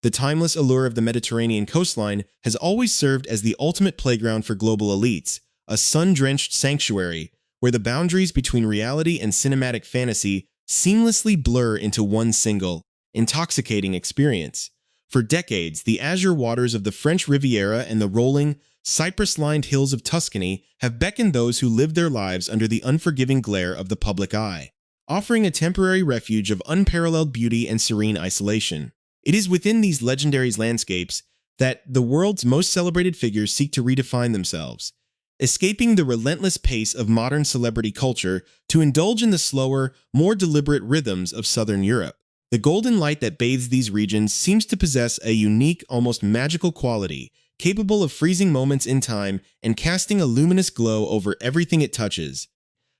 The timeless allure of the Mediterranean coastline has always served as the ultimate playground for global elites, a sun-drenched sanctuary where the boundaries between reality and cinematic fantasy seamlessly blur into one single, intoxicating experience. For decades, the azure waters of the French Riviera and the rolling, cypress-lined hills of Tuscany have beckoned those who live their lives under the unforgiving glare of the public eye, offering a temporary refuge of unparalleled beauty and serene isolation. It is within these legendary landscapes that the world's most celebrated figures seek to redefine themselves, escaping the relentless pace of modern celebrity culture to indulge in the slower, more deliberate rhythms of Southern Europe. The golden light that bathes these regions seems to possess a unique, almost magical quality, capable of freezing moments in time and casting a luminous glow over everything it touches,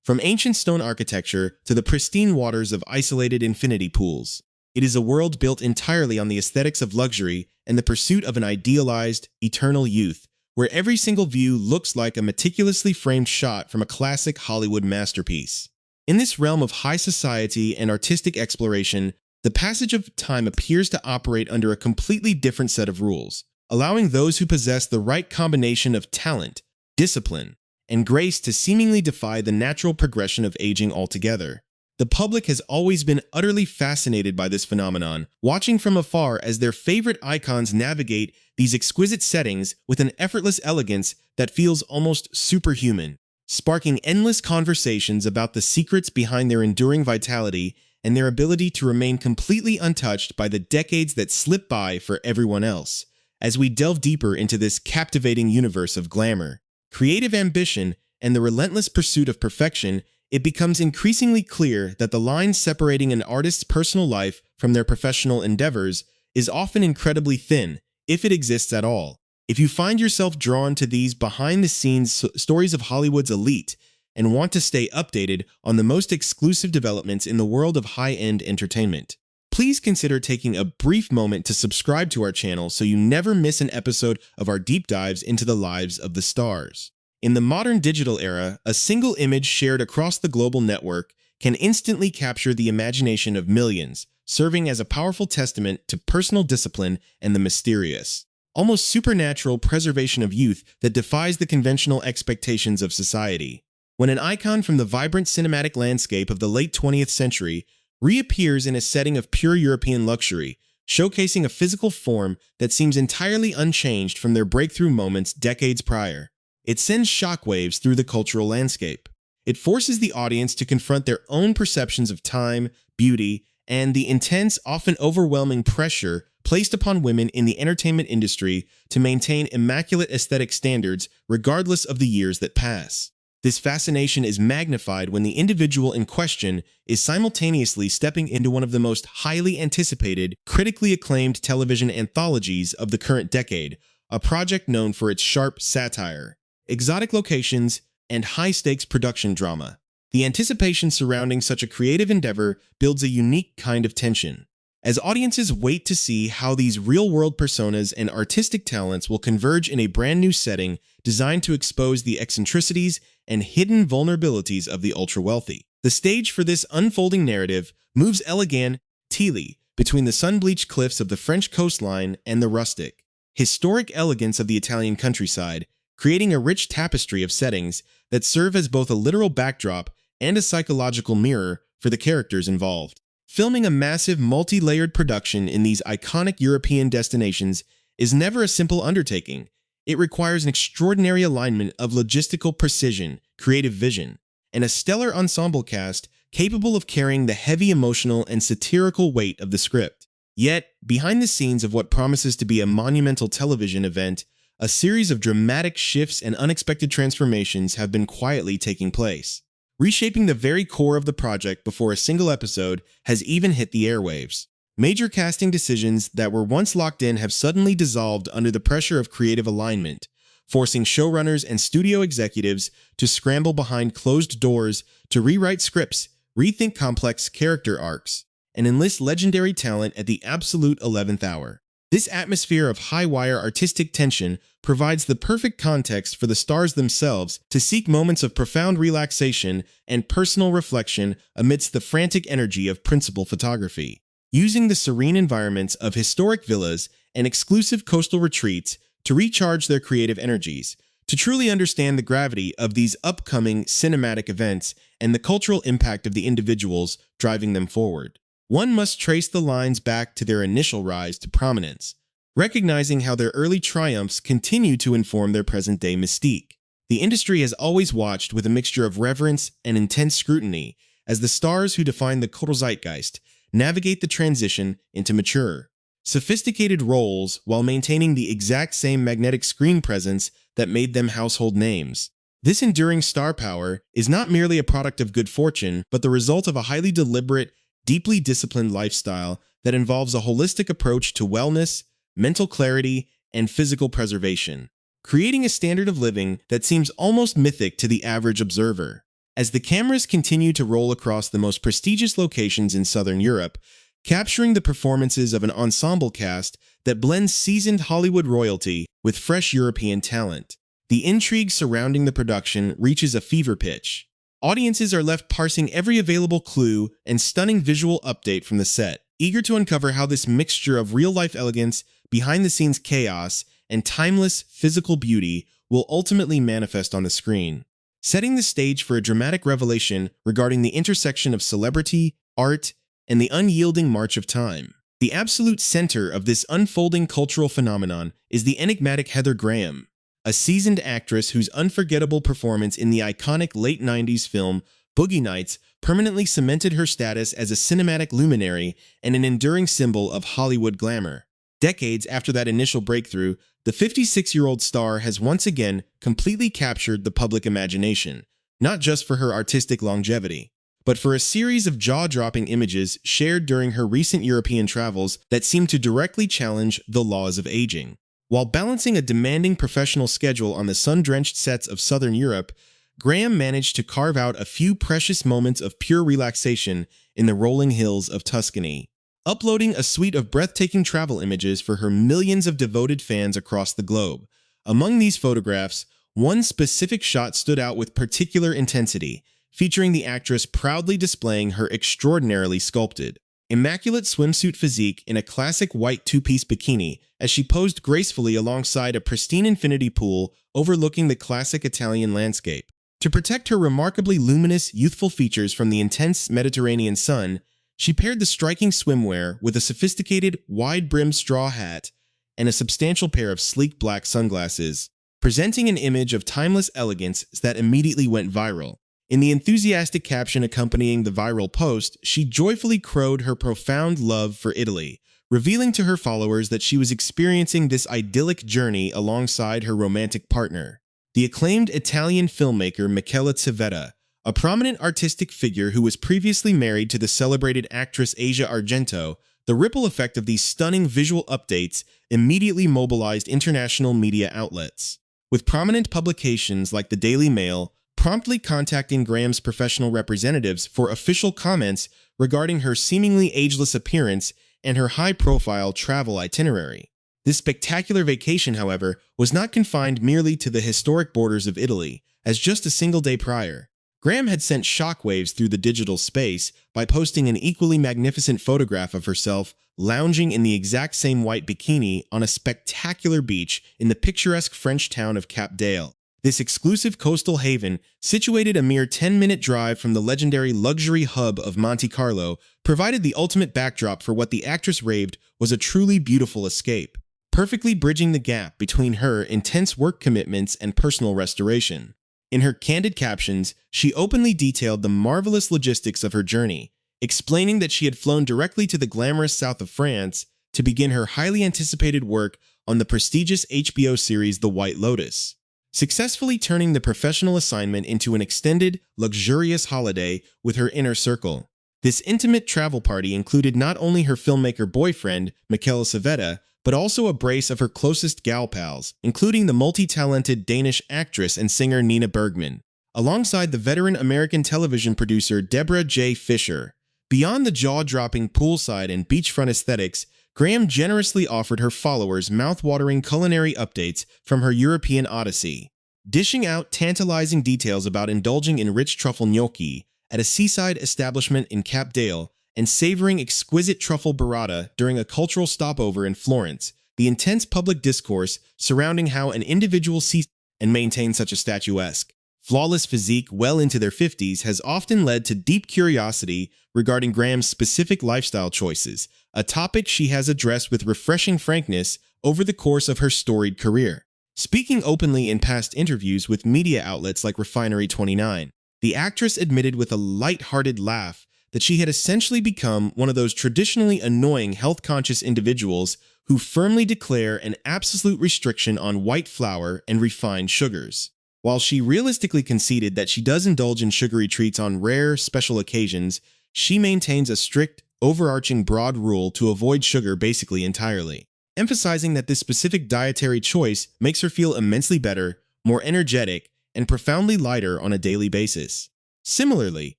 from ancient stone architecture to the pristine waters of isolated infinity pools. It is a world built entirely on the aesthetics of luxury and the pursuit of an idealized, eternal youth, where every single view looks like a meticulously framed shot from a classic Hollywood masterpiece. In this realm of high society and artistic exploration, the passage of time appears to operate under a completely different set of rules, allowing those who possess the right combination of talent, discipline, and grace to seemingly defy the natural progression of aging altogether. The public has always been utterly fascinated by this phenomenon, watching from afar as their favorite icons navigate these exquisite settings with an effortless elegance that feels almost superhuman, sparking endless conversations about the secrets behind their enduring vitality and their ability to remain completely untouched by the decades that slip by for everyone else. As we delve deeper into this captivating universe of glamour, creative ambition, and the relentless pursuit of perfection, it becomes increasingly clear that the line separating an artist's personal life from their professional endeavors is often incredibly thin, if it exists at all. If you find yourself drawn to these behind-the-scenes stories of Hollywood's elite and want to stay updated on the most exclusive developments in the world of high-end entertainment, please consider taking a brief moment to subscribe to our channel so you never miss an episode of our deep dives into the lives of the stars. In the modern digital era, a single image shared across the global network can instantly capture the imagination of millions, serving as a powerful testament to personal discipline and the mysterious, almost supernatural preservation of youth that defies the conventional expectations of society. When an icon from the vibrant cinematic landscape of the late 20th century reappears in a setting of pure European luxury, showcasing a physical form that seems entirely unchanged from their breakthrough moments decades prior, it sends shockwaves through the cultural landscape. It forces the audience to confront their own perceptions of time, beauty, and the intense, often overwhelming pressure placed upon women in the entertainment industry to maintain immaculate aesthetic standards regardless of the years that pass. This fascination is magnified when the individual in question is simultaneously stepping into one of the most highly anticipated, critically acclaimed television anthologies of the current decade, a project known for its sharp satire, exotic locations, and high-stakes production drama. The anticipation surrounding such a creative endeavor builds a unique kind of tension, as audiences wait to see how these real-world personas and artistic talents will converge in a brand new setting designed to expose the eccentricities and hidden vulnerabilities of the ultra-wealthy. The stage for this unfolding narrative moves elegantly between the sun-bleached cliffs of the French coastline and the rustic, historic elegance of the Italian countryside, creating a rich tapestry of settings that serve as both a literal backdrop and a psychological mirror for the characters involved. Filming a massive, multi-layered production in these iconic European destinations is never a simple undertaking. It requires an extraordinary alignment of logistical precision, creative vision, and a stellar ensemble cast capable of carrying the heavy emotional and satirical weight of the script. Yet, behind the scenes of what promises to be a monumental television event, a series of dramatic shifts and unexpected transformations have been quietly taking place, reshaping the very core of the project before a single episode has even hit the airwaves. Major casting decisions that were once locked in have suddenly dissolved under the pressure of creative alignment, forcing showrunners and studio executives to scramble behind closed doors to rewrite scripts, rethink complex character arcs, and enlist legendary talent at the absolute 11th hour. This atmosphere of high-wire artistic tension provides the perfect context for the stars themselves to seek moments of profound relaxation and personal reflection amidst the frantic energy of principal photography. using the serene environments of historic villas and exclusive coastal retreats to recharge their creative energies. To truly understand the gravity of these upcoming cinematic events and the cultural impact of the individuals driving them forward, one must trace the lines back to their initial rise to prominence, recognizing how their early triumphs continue to inform their present-day mystique. The industry has always watched with a mixture of reverence and intense scrutiny as the stars who define the cultural zeitgeist navigate the transition into mature, sophisticated roles while maintaining the exact same magnetic screen presence that made them household names. This enduring star power is not merely a product of good fortune, but the result of a highly deliberate, deeply disciplined lifestyle that involves a holistic approach to wellness, mental clarity, and physical preservation, creating a standard of living that seems almost mythic to the average observer. As the cameras continue to roll across the most prestigious locations in Southern Europe, capturing the performances of an ensemble cast that blends seasoned Hollywood royalty with fresh European talent, the intrigue surrounding the production reaches a fever pitch. Audiences are left parsing every available clue and stunning visual update from the set, eager to uncover how this mixture of real-life elegance, behind-the-scenes chaos, and timeless physical beauty will ultimately manifest on the screen, setting the stage for a dramatic revelation regarding the intersection of celebrity, art, and the unyielding march of time. The absolute center of this unfolding cultural phenomenon is the enigmatic Heather Graham, a seasoned actress whose unforgettable performance in the iconic late 90s film Boogie Nights permanently cemented her status as a cinematic luminary and an enduring symbol of Hollywood glamour. Decades after that initial breakthrough, the 56-year-old star has once again completely captured the public imagination, not just for her artistic longevity, but for a series of jaw-dropping images shared during her recent European travels that seem to directly challenge the laws of aging. While balancing a demanding professional schedule on the sun-drenched sets of Southern Europe, Graham managed to carve out a few precious moments of pure relaxation in the rolling hills of Tuscany, uploading a suite of breathtaking travel images for her millions of devoted fans across the globe. Among these photographs, one specific shot stood out with particular intensity, featuring the actress proudly displaying her extraordinarily sculpted, immaculate swimsuit physique in a classic white two-piece bikini as she posed gracefully alongside a pristine infinity pool overlooking the classic Italian landscape. To protect her remarkably luminous, youthful features from the intense Mediterranean sun, she paired the striking swimwear with a sophisticated, wide-brimmed straw hat and a substantial pair of sleek black sunglasses, presenting an image of timeless elegance that immediately went viral. In the enthusiastic caption accompanying the viral post, she joyfully crowed her profound love for Italy, revealing to her followers that she was experiencing this idyllic journey alongside her romantic partner, the acclaimed Italian filmmaker Michele Civetta, a prominent artistic figure who was previously married to the celebrated actress Asia Argento. The ripple effect of these stunning visual updates immediately mobilized international media outlets, with prominent publications like the Daily Mail promptly contacting Graham's professional representatives for official comments regarding her seemingly ageless appearance and her high-profile travel itinerary. This spectacular vacation, however, was not confined merely to the historic borders of Italy, as just a single day prior, Graham had sent shockwaves through the digital space by posting an equally magnificent photograph of herself lounging in the exact same white bikini on a spectacular beach in the picturesque French town of Cap d'Ale. This exclusive coastal haven, situated a mere 10-minute drive from the legendary luxury hub of Monte Carlo, provided the ultimate backdrop for what the actress raved was a truly beautiful escape, perfectly bridging the gap between her intense work commitments and personal restoration. In her candid captions, she openly detailed the marvelous logistics of her journey, explaining that she had flown directly to the glamorous south of France to begin her highly anticipated work on the prestigious HBO series The White Lotus, successfully turning the professional assignment into an extended, luxurious holiday with her inner circle. This intimate travel party included not only her filmmaker boyfriend, Michele Civetta, but also a brace of her closest gal pals, including the multi-talented Danish actress and singer Nina Bergman, alongside the veteran American television producer Deborah J. Fisher. Beyond the jaw-dropping poolside and beachfront aesthetics, Graham generously offered her followers mouth-watering culinary updates from her European odyssey, dishing out tantalizing details about indulging in rich truffle gnocchi at a seaside establishment in Cap d'Ale and savoring exquisite truffle burrata during a cultural stopover in Florence. The intense public discourse surrounding how an individual sees and maintains such a statuesque, flawless physique well into their 50s has often led to deep curiosity regarding Graham's specific lifestyle choices, a topic she has addressed with refreshing frankness over the course of her storied career. Speaking openly in past interviews with media outlets like Refinery29, the actress admitted with a light-hearted laugh that she had essentially become one of those traditionally annoying health-conscious individuals who firmly declare an absolute restriction on white flour and refined sugars. While she realistically conceded that she does indulge in sugary treats on rare, special occasions, she maintains a strict, overarching broad rule to avoid sugar basically entirely, emphasizing that this specific dietary choice makes her feel immensely better, more energetic, and profoundly lighter on a daily basis. Similarly,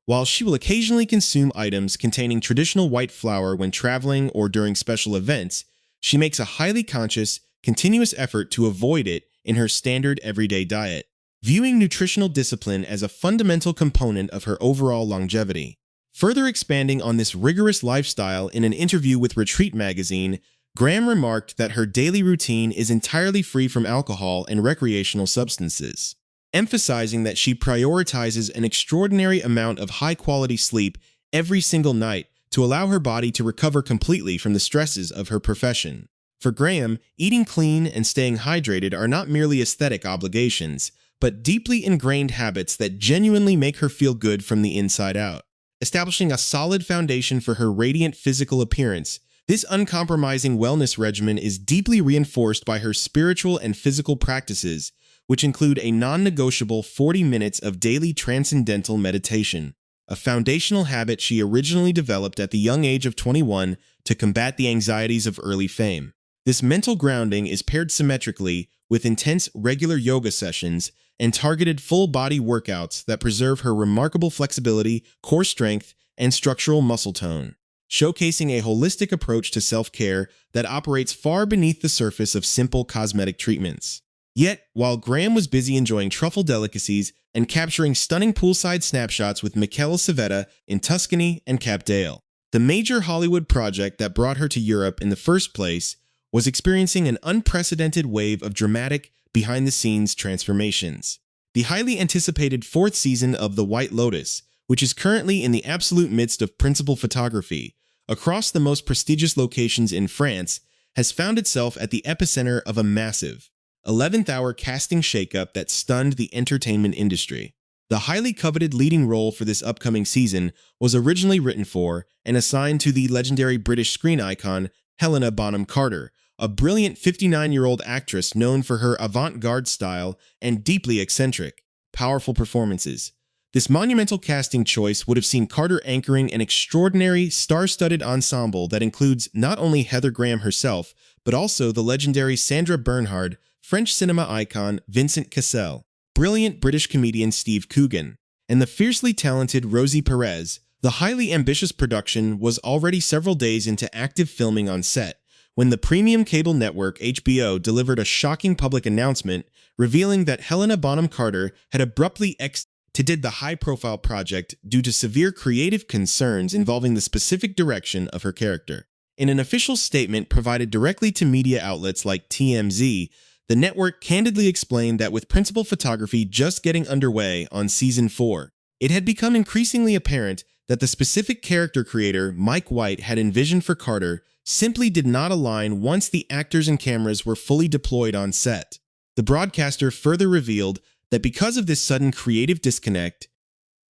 while she will occasionally consume items containing traditional white flour when traveling or during special events, she makes a highly conscious, continuous effort to avoid it in her standard everyday diet, viewing nutritional discipline as a fundamental component of her overall longevity. Further expanding on this rigorous lifestyle in an interview with Retreat magazine, Graham remarked that her daily routine is entirely free from alcohol and recreational substances, emphasizing that she prioritizes an extraordinary amount of high-quality sleep every single night to allow her body to recover completely from the stresses of her profession. For Graham, eating clean and staying hydrated are not merely aesthetic obligations, but deeply ingrained habits that genuinely make her feel good from the inside out. Establishing a solid foundation for her radiant physical appearance, this uncompromising wellness regimen is deeply reinforced by her spiritual and physical practices, which include a non-negotiable 40 minutes of daily transcendental meditation, a foundational habit she originally developed at the young age of 21 to combat the anxieties of early fame. This mental grounding is paired symmetrically with intense regular yoga sessions and targeted full-body workouts that preserve her remarkable flexibility, core strength, and structural muscle tone, showcasing a holistic approach to self-care that operates far beneath the surface of simple cosmetic treatments. Yet, while Graham was busy enjoying truffle delicacies and capturing stunning poolside snapshots with Michele Civetta in Tuscany and Cap Dale, the major Hollywood project that brought her to Europe in the first place was experiencing an unprecedented wave of dramatic, behind-the-scenes transformations. The highly anticipated fourth season of The White Lotus, which is currently in the absolute midst of principal photography, across the most prestigious locations in France, has found itself at the epicenter of a massive 11th hour casting shakeup that stunned the entertainment industry. The highly coveted leading role for this upcoming season was originally written for and assigned to the legendary British screen icon Helena Bonham Carter, a brilliant 59-year-old actress known for her avant-garde style and deeply eccentric, powerful performances. This monumental casting choice would have seen Carter anchoring an extraordinary, star-studded ensemble that includes not only Heather Graham herself, but also the legendary Sandra Bernhard, French cinema icon Vincent Cassel, brilliant British comedian Steve Coogan, and the fiercely talented Rosie Perez. The highly ambitious production was already several days into active filming on set, when the premium cable network HBO delivered a shocking public announcement revealing that Helena Bonham Carter had abruptly exited the high-profile project due to severe creative concerns involving the specific direction of her character. In an official statement provided directly to media outlets like TMZ, the network candidly explained that with principal photography just getting underway on Season 4, it had become increasingly apparent that the specific character creator Mike White had envisioned for Carter simply did not align once the actors and cameras were fully deployed on set. The broadcaster further revealed that because of this sudden creative disconnect,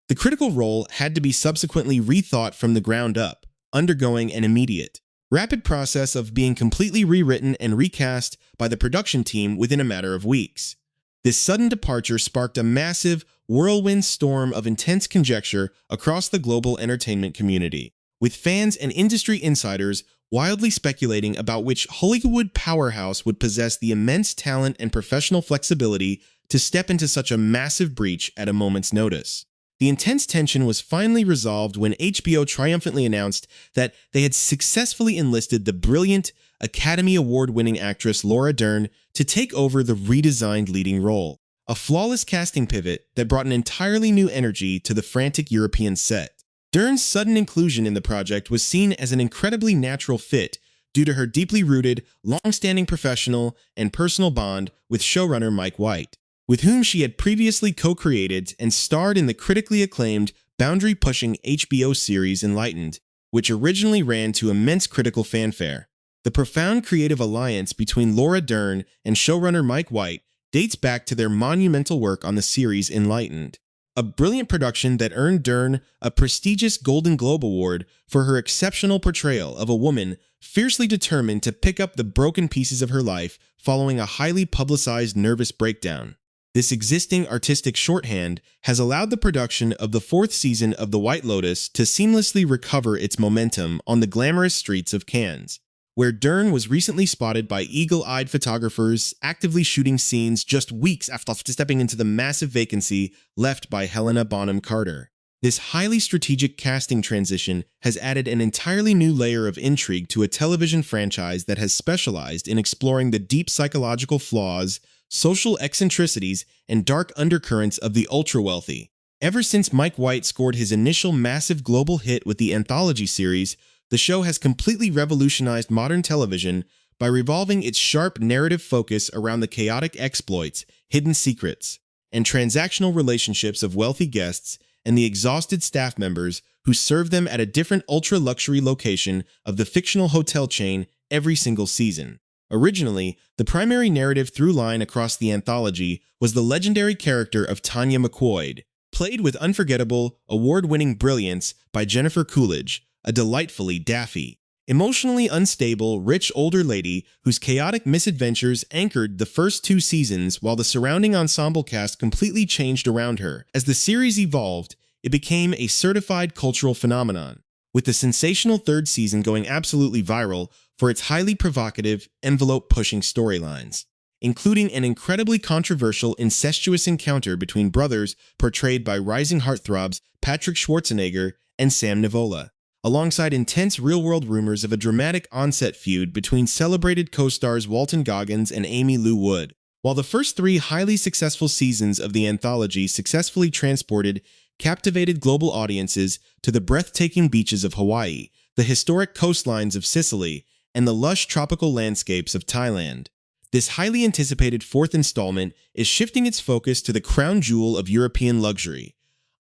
the critical role had to be subsequently rethought from the ground up, undergoing an immediate, rapid process of being completely rewritten and recast by the production team within a matter of weeks. This sudden departure sparked a massive, whirlwind storm of intense conjecture across the global entertainment community, with fans and industry insiders wildly speculating about which Hollywood powerhouse would possess the immense talent and professional flexibility to step into such a massive breach at a moment's notice. The intense tension was finally resolved when HBO triumphantly announced that they had successfully enlisted the brilliant, Academy Award-winning actress Laura Dern to take over the redesigned leading role, a flawless casting pivot that brought an entirely new energy to the frantic European set. Dern's sudden inclusion in the project was seen as an incredibly natural fit due to her deeply rooted, long-standing professional and personal bond with showrunner Mike White, with whom she had previously co-created and starred in the critically acclaimed, boundary-pushing HBO series Enlightened, which originally ran to immense critical fanfare. The profound creative alliance between Laura Dern and showrunner Mike White dates back to their monumental work on the series Enlightened, a brilliant production that earned Dern a prestigious Golden Globe Award for her exceptional portrayal of a woman fiercely determined to pick up the broken pieces of her life following a highly publicized nervous breakdown. This existing artistic shorthand has allowed the production of the fourth season of The White Lotus to seamlessly recover its momentum on the glamorous streets of Cannes, where Dern was recently spotted by eagle-eyed photographers actively shooting scenes just weeks after stepping into the massive vacancy left by Helena Bonham Carter. This highly strategic casting transition has added an entirely new layer of intrigue to a television franchise that has specialized in exploring the deep psychological flaws, social eccentricities, and dark undercurrents of the ultra-wealthy. Ever since Mike White scored his initial massive global hit with the anthology series, the show has completely revolutionized modern television by revolving its sharp narrative focus around the chaotic exploits, hidden secrets, and transactional relationships of wealthy guests and the exhausted staff members who serve them at a different ultra-luxury location of the fictional hotel chain every single season. Originally, the primary narrative through line across the anthology was the legendary character of Tanya McQuoid, played with unforgettable, award-winning brilliance by Jennifer Coolidge, a delightfully daffy, emotionally unstable, rich older lady whose chaotic misadventures anchored the first two seasons while the surrounding ensemble cast completely changed around her. As the series evolved, it became a certified cultural phenomenon, with the sensational third season going absolutely viral for its highly provocative, envelope-pushing storylines, including an incredibly controversial incestuous encounter between brothers portrayed by rising heartthrobs Patrick Schwarzenegger and Sam Nivola, alongside intense real-world rumors of a dramatic on-set feud between celebrated co-stars Walton Goggins and Amy Lou Wood. While the first three highly successful seasons of the anthology successfully transported captivated global audiences to the breathtaking beaches of Hawaii, the historic coastlines of Sicily, and the lush tropical landscapes of Thailand, this highly anticipated fourth installment is shifting its focus to the crown jewel of European luxury,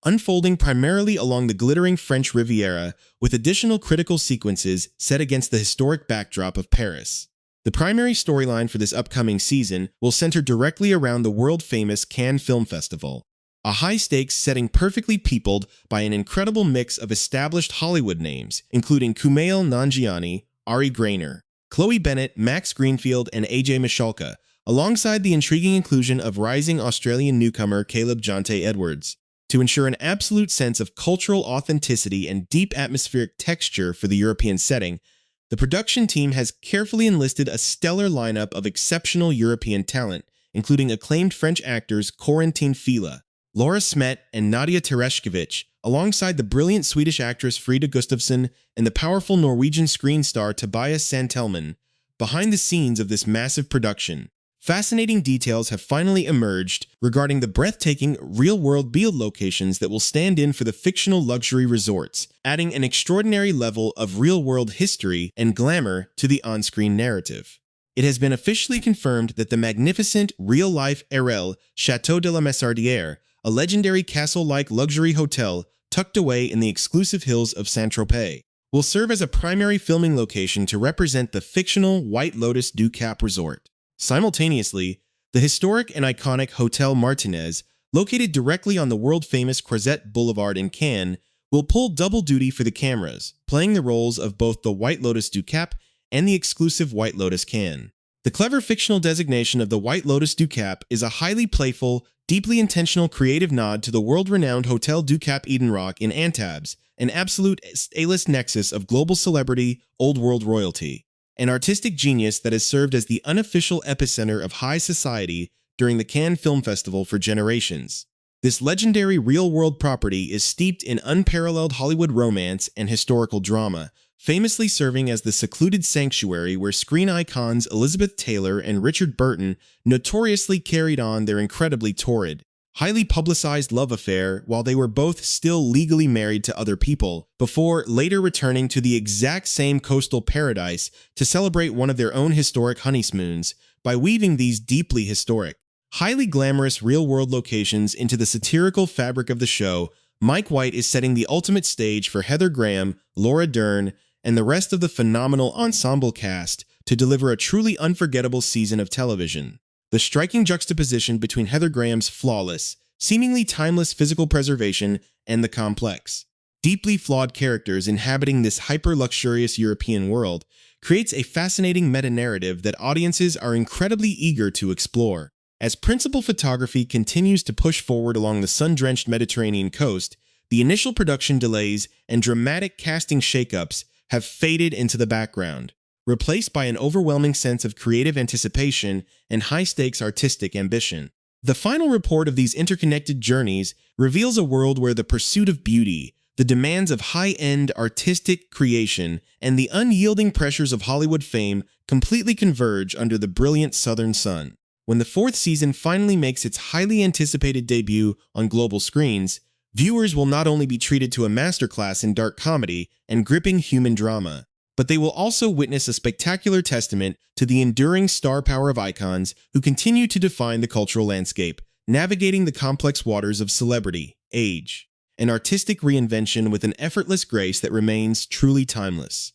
unfolding primarily along the glittering French Riviera with additional critical sequences set against the historic backdrop of Paris. The primary storyline for this upcoming season will center directly around the world-famous Cannes Film Festival, a high-stakes setting perfectly peopled by an incredible mix of established Hollywood names, including Kumail Nanjiani, Ari Grainer, Chloe Bennett, Max Greenfield, and AJ Michalka, alongside the intriguing inclusion of rising Australian newcomer Caleb Jonte Edwards, to ensure an absolute sense of cultural authenticity and deep atmospheric texture for the European setting. The production team has carefully enlisted a stellar lineup of exceptional European talent, including acclaimed French actors Corentin Fila, Laura Smet, and Nadia Tereshkevich, alongside the brilliant Swedish actress Frida Gustafsson and the powerful Norwegian screen star Tobias Santelman. Behind the scenes of this massive production, fascinating details have finally emerged regarding the breathtaking, real-world build locations that will stand in for the fictional luxury resorts, adding an extraordinary level of real-world history and glamour to the on-screen narrative. It has been officially confirmed that the magnificent, real-life Erel Château de la Massardière, a legendary castle-like luxury hotel tucked away in the exclusive hills of Saint-Tropez, will serve as a primary filming location to represent the fictional White Lotus du Cap resort. Simultaneously, the historic and iconic Hotel Martinez, located directly on the world-famous Croisette Boulevard in Cannes, will pull double duty for the cameras, playing the roles of both the White Lotus du Cap and the exclusive White Lotus Cannes. The clever fictional designation of the White Lotus du Cap is a highly playful, deeply intentional creative nod to the world-renowned Hotel du Cap Eden Rock in Antabes, an absolute A-list nexus of global celebrity, old-world royalty, an artistic genius that has served as the unofficial epicenter of high society during the Cannes Film Festival for generations. This legendary real-world property is steeped in unparalleled Hollywood romance and historical drama, famously serving as the secluded sanctuary where screen icons Elizabeth Taylor and Richard Burton notoriously carried on their incredibly torrid, highly publicized love affair while they were both still legally married to other people, before later returning to the exact same coastal paradise to celebrate one of their own historic honeymoons by weaving these deeply historic, highly glamorous real-world locations into the satirical fabric of the show. Mike White is setting the ultimate stage for Heather Graham, Laura Dern, and the rest of the phenomenal ensemble cast to deliver a truly unforgettable season of television. The striking juxtaposition between Heather Graham's flawless, seemingly timeless physical preservation and the complex, deeply flawed characters inhabiting this hyper-luxurious European world creates a fascinating meta-narrative that audiences are incredibly eager to explore. As principal photography continues to push forward along the sun-drenched Mediterranean coast, the initial production delays and dramatic casting shakeups have faded into the background, replaced by an overwhelming sense of creative anticipation and high-stakes artistic ambition. The final report of these interconnected journeys reveals a world where the pursuit of beauty, the demands of high-end artistic creation, and the unyielding pressures of Hollywood fame completely converge under the brilliant southern sun. When the fourth season finally makes its highly anticipated debut on global screens, viewers will not only be treated to a masterclass in dark comedy and gripping human drama, but they will also witness a spectacular testament to the enduring star power of icons who continue to define the cultural landscape, navigating the complex waters of celebrity, age, and artistic reinvention with an effortless grace that remains truly timeless.